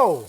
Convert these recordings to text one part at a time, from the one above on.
Whoa!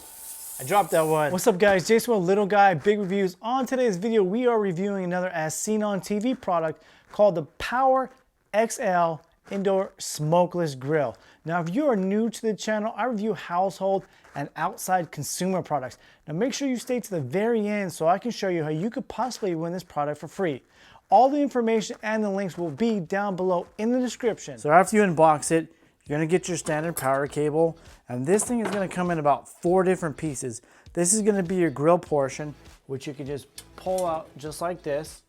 I dropped that one. What's up guys, Jason with Little Guy, Big Reviews. On today's video, we are reviewing another as seen on TV product called the Power XL Indoor Smokeless Grill. Now, if you are new to the channel, I review household and outside consumer products. Now make sure you stay to the very end so I can show you how you could possibly win this product for free. All the information and the links will be down below in the description. So after you unbox it, you're gonna get your standard power cable, and this thing is gonna come in about 4 different pieces. This is gonna be your grill portion, which you can just pull out just like this.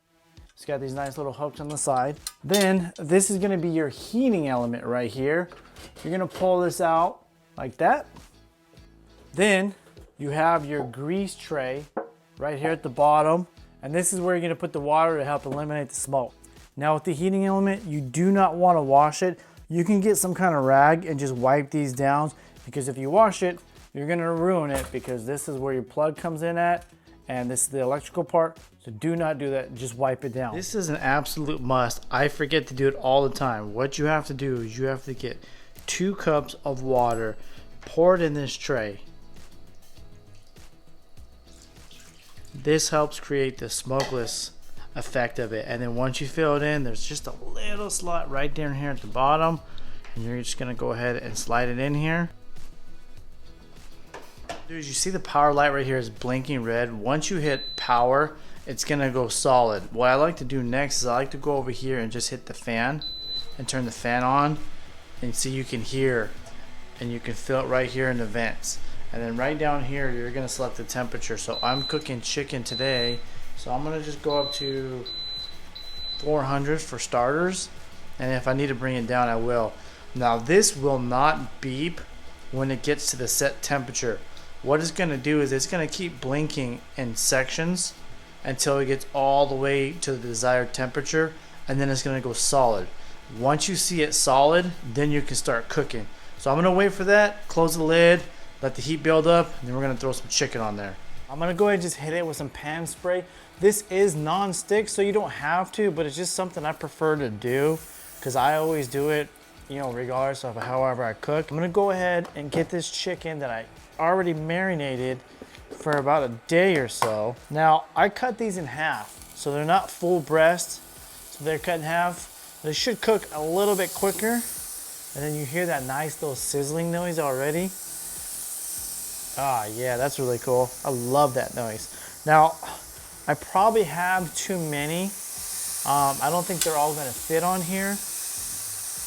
It's got these nice little hooks on the side. Then this is gonna be your heating element right here. You're gonna pull this out like that. Then you have your grease tray right here at the bottom, and this is where you're gonna put the water to help eliminate the smoke. Now with the heating element, you do not wanna wash it. You can get some kind of rag and just wipe these down, because if you wash it, you're gonna ruin it, because this is where your plug comes in at, and this is the electrical part. So do not do that, just wipe it down. This is an absolute must. I forget to do it all the time. What you have to do is you have to get 2 cups of water, pour it in this tray. This helps create the smokeless effect of it, and then once you fill it in, there's just a little slot right down here at the bottom, and you're just gonna go ahead and slide it in here. Dude, you see the power light right here is blinking red. Once you hit power, it's gonna go solid. What I like to do next is I like to go over here and just hit the fan and turn the fan on, and see you can hear, and you can feel it right here in the vents. And then right down here, you're gonna select the temperature. So I'm cooking chicken today, so I'm gonna just go up to 400 for starters, and if I need to bring it down, I will. Now this will not beep when it gets to the set temperature. What it's gonna do is it's gonna keep blinking in sections until it gets all the way to the desired temperature, and then it's gonna go solid. Once you see it solid, then you can start cooking. So I'm gonna wait for that, close the lid, let the heat build up, and then we're gonna throw some chicken on there. I'm gonna go ahead and just hit it with some pan spray. This is non-stick, so you don't have to, but it's just something I prefer to do, because I always do it, you know, regardless of however I cook. I'm gonna go ahead and get this chicken that I already marinated for about a day or so. Now, I cut these in half, so they're not full breast, so they're cut in half. They should cook a little bit quicker, and then you hear that nice little sizzling noise already. Ah, yeah, that's really cool. I love that noise. Now, I probably have too many. I don't think they're all gonna fit on here,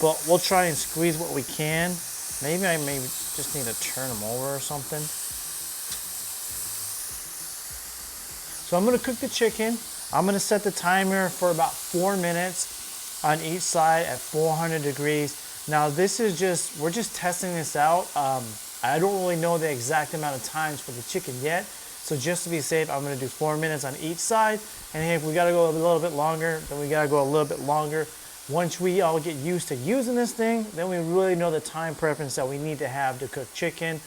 but we'll try and squeeze what we can. Maybe I just need to turn them over or something. So I'm gonna cook the chicken. I'm gonna set the timer for about 4 minutes on each side at 400 degrees. Now this is we're just testing this out. I don't really know the exact amount of times for the chicken yet. So just to be safe, I'm gonna do 4 minutes on each side. And if we gotta go a little bit longer, then we gotta go a little bit longer. Once we all get used to using this thing, then we really know the time preference that we need to have to cook chicken,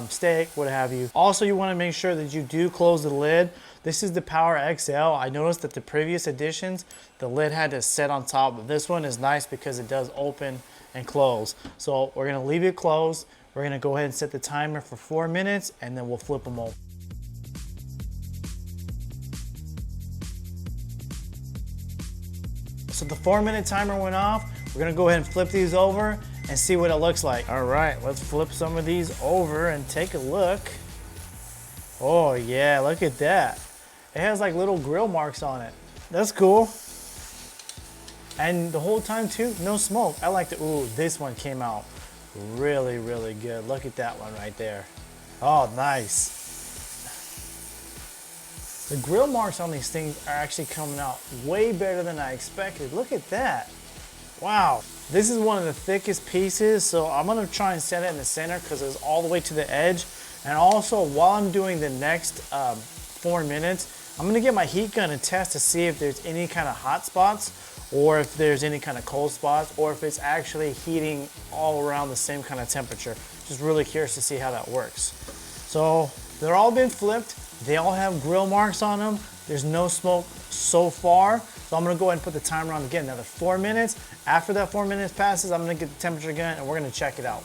steak, what have you. Also, you wanna make sure that you do close the lid. This is the Power XL. I noticed that the previous editions, the lid had to set on top, but this one is nice because it does open and close. So we're gonna leave it closed. We're gonna go ahead and set the timer for 4 minutes, and then we'll flip them over. So the 4-minute timer went off. We're gonna go ahead and flip these over and see what it looks like. All right, let's flip some of these over and take a look. Oh yeah, look at that. It has like little grill marks on it. That's cool. And the whole time too, no smoke. I like the, ooh, this one came out really, really good. Look at that one right there. Oh, nice. The grill marks on these things are actually coming out way better than I expected. Look at that. Wow. This is one of the thickest pieces, so I'm gonna try and set it in the center because it's all the way to the edge. And also, while I'm doing the next 4 minutes, I'm gonna get my heat gun and test to see if there's any kind of hot spots, or if there's any kind of cold spots, or if it's actually heating all around the same kind of temperature. Just really curious to see how that works. So they're all been flipped. They all have grill marks on them. There's no smoke so far. So I'm gonna go ahead and put the timer on again, another 4 minutes. After that 4 minutes passes, I'm gonna get the temperature gun and we're gonna check it out.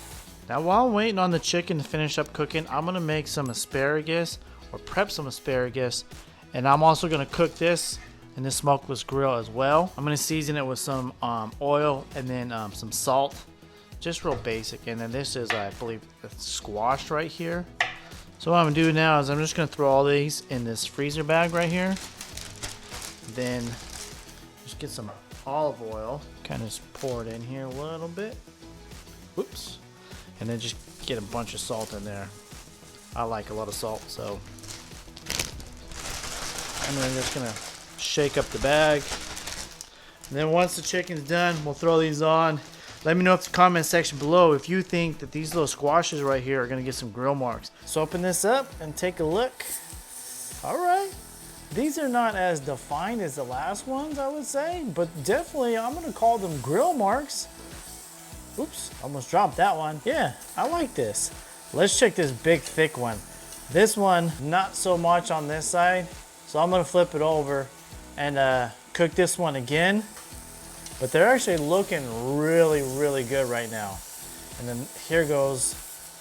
Now while I'm waiting on the chicken to finish up cooking, I'm gonna make some asparagus or prep some asparagus, and I'm also gonna cook this in this smokeless grill as well. I'm gonna season it with some oil and then some salt, just real basic. And then this is, I believe, squash right here. So what I'm gonna do now is I'm just gonna throw all these in this freezer bag right here. Then just get some olive oil, kind of just pour it in here a little bit. Whoops. And then just get a bunch of salt in there. I like a lot of salt, so. And then just gonna shake up the bag. And then once the chicken's done, we'll throw these on. Let me know in the comment section below if you think that these little squashes right here are gonna get some grill marks. So open this up and take a look. All right. These are not as defined as the last ones, I would say, but definitely I'm gonna call them grill marks. Oops, almost dropped that one. Yeah, I like this. Let's check this big, thick one. This one, not so much on this side, so I'm gonna flip it over and cook this one again. But they're actually looking really, really good right now. And then here goes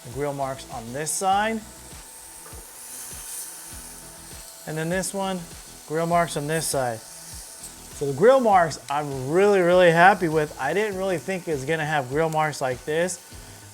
the grill marks on this side. And then this one, grill marks on this side. So the grill marks I'm really, really happy with. I didn't really think it was gonna have grill marks like this.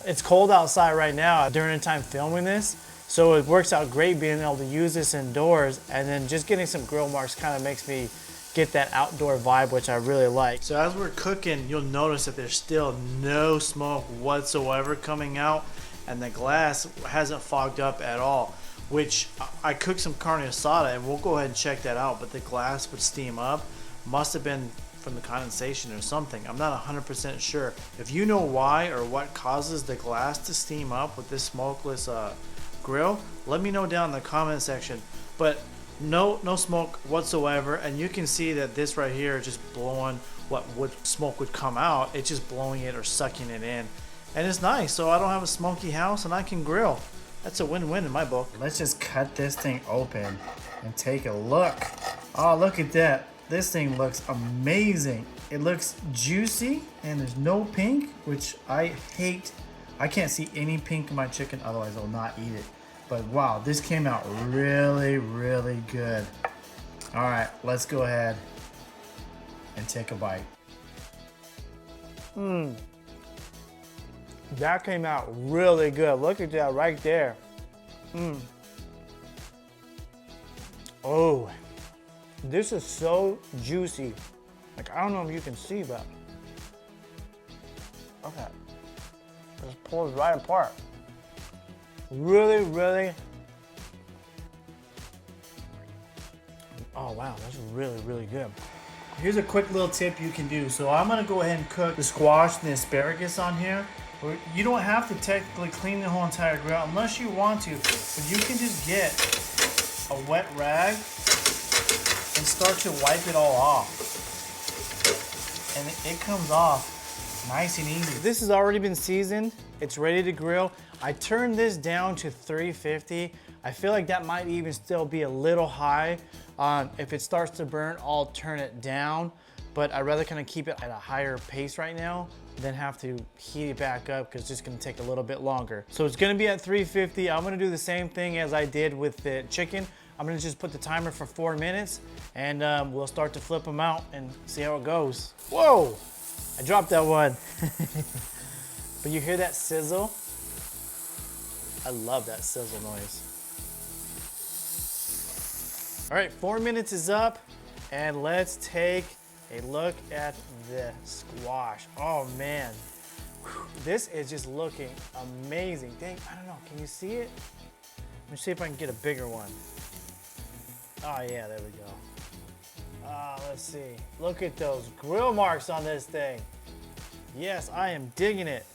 It's cold outside right now during the time filming this, so it works out great being able to use this indoors, and then just getting some grill marks kind of makes me get that outdoor vibe, which I really like. So as we're cooking, you'll notice that there's still no smoke whatsoever coming out, and the glass hasn't fogged up at all, which I cooked some carne asada, and we'll go ahead and check that out, but the glass would steam up. Must have been from the condensation or something. I'm not 100% sure. If you know why or what causes the glass to steam up with this smokeless grill, let me know down in the comment section. But no smoke whatsoever, and you can see that this right here is just blowing what smoke would come out. It's just blowing it or sucking it in, and it's nice. So I don't have a smoky house and I can grill. That's a win-win in my book. Let's just cut this thing open and take a look. Oh, look at that. This thing looks amazing. It looks juicy and there's no pink, which I hate. I can't see any pink in my chicken, otherwise I'll not eat it. But wow, this came out really, really good. All right, let's go ahead and take a bite. That came out really good. Look at that right there. Oh. This is so juicy. Like, I don't know if you can see, but okay. It just pulls right apart. Really, really. Oh wow, that's really, really good. Here's a quick little tip you can do. So I'm gonna go ahead and cook the squash and the asparagus on here. You don't have to technically clean the whole entire grill unless you want to, but you can just get a wet rag and start to wipe it all off, and it comes off nice and easy. This has already been seasoned. It's ready to grill. I turned this down to 350. I feel like that might even still be a little high. If it starts to burn, I'll turn it down, but I'd rather kind of keep it at a higher pace right now than have to heat it back up, because it's just gonna take a little bit longer. So it's gonna be at 350. I'm gonna do the same thing as I did with the chicken. I'm gonna just put the timer for 4 minutes, and we'll start to flip them out and see how it goes. Whoa, I dropped that one. But you hear that sizzle? I love that sizzle noise. All right, 4 minutes is up, and let's take a look at the squash. Oh man, this is just looking amazing. Dang, I don't know, can you see it? Let me see if I can get a bigger one. Oh yeah, there we go. Let's see. Look at those grill marks on this thing. Yes, I am digging it.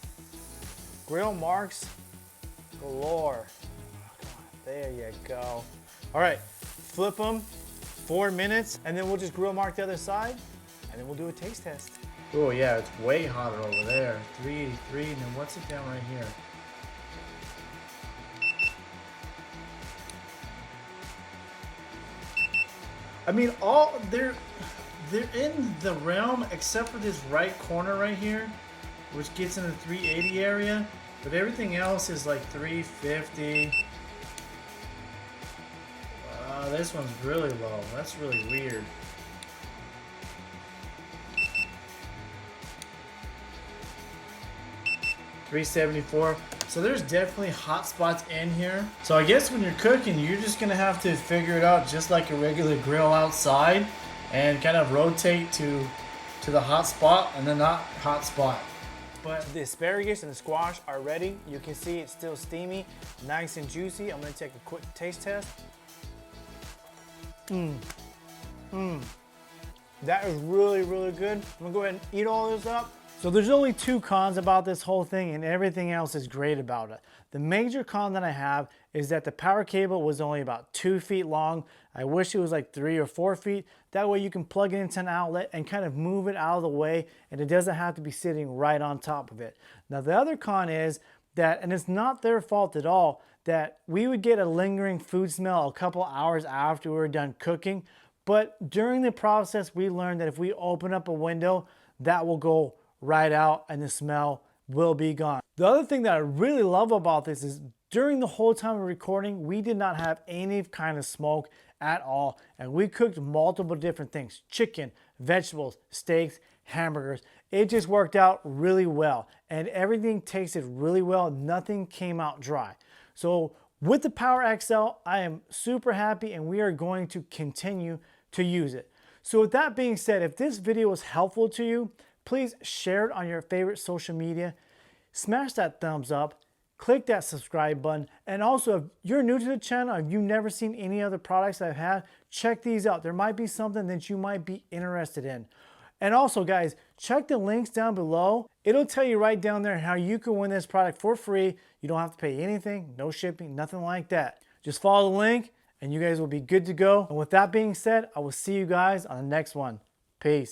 Grill marks galore. Oh, come on. There you go. All right, flip them, 4 minutes, and then we'll just grill mark the other side, and then we'll do a taste test. Oh yeah, it's way hotter over there. 383, and then what's it down right here? I mean, they're in the realm except for this right corner right here, which gets in the 380 area. But everything else is like $3.50. This one's really low. That's really weird. $3.74. So there's definitely hot spots in here. So I guess when you're cooking, you're just gonna have to figure it out just like a regular grill outside, and kind of rotate to the hot spot and the not hot spot. But the asparagus and the squash are ready. You can see it's still steamy, nice and juicy. I'm gonna take a quick taste test. That is really, really good. I'm gonna go ahead and eat all this up. So there's only two cons about this whole thing, and everything else is great about it. The major con that I have is that the power cable was only about 2 feet long. I wish it was like 3 or 4 feet. That way you can plug it into an outlet and kind of move it out of the way, and it doesn't have to be sitting right on top of it. Now the other con is that, and it's not their fault at all, that we would get a lingering food smell a couple hours after we were done cooking. But during the process, we learned that if we open up a window, that will go right out and the smell will be gone. The other thing that I really love about this is during the whole time of recording, we did not have any kind of smoke at all. And we cooked multiple different things: chicken, vegetables, steaks, hamburgers. It just worked out really well. And everything tasted really well. Nothing came out dry. So with the Power XL, I am super happy, and we are going to continue to use it. So with that being said, if this video was helpful to you, please share it on your favorite social media. Smash that thumbs up, click that subscribe button, and also if you're new to the channel, if you've never seen any other products I've had, check these out. There might be something that you might be interested in. And also guys, check the links down below. It'll tell you right down there how you can win this product for free. You don't have to pay anything, no shipping, nothing like that. Just follow the link and you guys will be good to go. And with that being said, I will see you guys on the next one. Peace.